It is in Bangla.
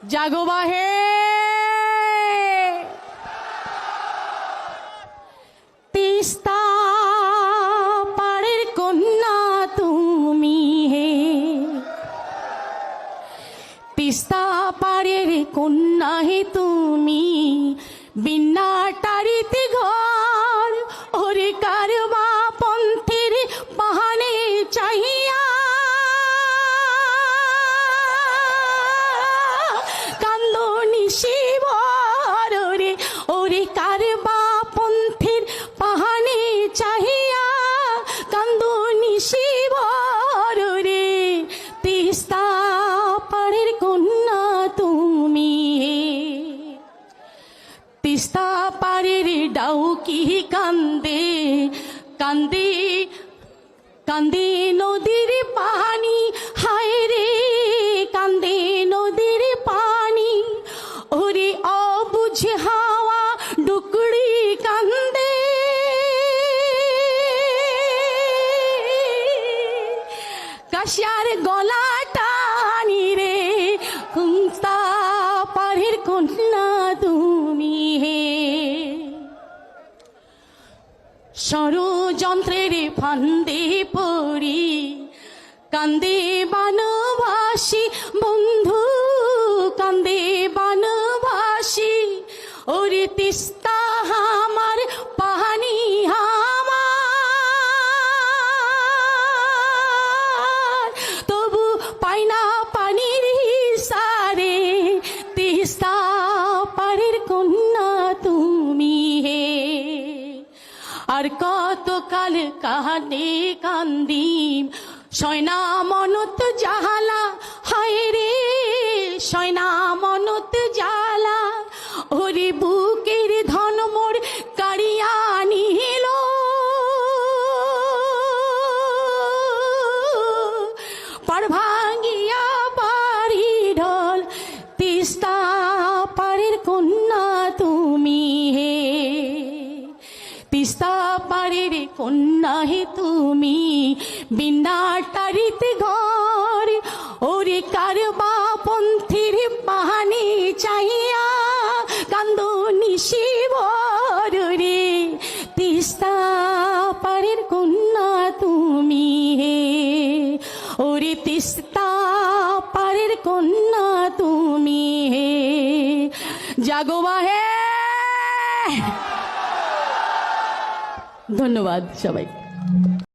জাগো বাহে তিস্তা পাড়ের কন্যা তুমি হে, তিস্তা পাড়ের কন্যা হে তুমি, বিনা টারিতে ঘর ওরে কারবা পন্থের বাহানে চাহিয়া কান্দনি শিবর রে, ওরে কারবা পন্থের বাহানে চাহিয়া কান্দনি শিবর রে, তিস্তা পাড়ের কন্যা তুমি হে। তিস্তা পাড়ের ডাউকি কান্দে কান্দে কান্দে নদীর পানি, হায় রে কান্দে নদীর পানি, ওরে অবুঝ হাওয়া ডুকড়ি কান্দে, কাশিয়ার গলা টানি রে, তিস্তা পাড়ের কন্যা তুমি হে। ষড়যন্ত্রের ফান্দে পড়ি কান্দে বানবাসী বন্ধু, কান্দে বানবাসী, ওরে তিস্তা আমার পানি আমার, তবু পাই না পানির সারে, তিস্তা পাড়ের কন্যা তুমি হে। আর কত কাল কাঁদে কান্দিম সয়না মনত জাহালা, হায় রে সয়না মনত জালা, ওরে বুকের ধন মোর কাড়িয়া নিল, পার ভাঙিয়া বাড়ি ঢল, তিস্তা পাড়ের কন্যা তুমি হে। তিস্তা পাড়ের কন্যা হে তুমি, বিনা টারিতে ঘর ওরে কারবা পন্থের বাহানে চাহিয়া কান্দনি শিবর রে, তিস্তা পাড়ের কন্যা তুমি হে, ওরে তিস্তা পাড়ের কন্যা তুমি হে। জাগো বাহে। ধন্যবাদ সবাই।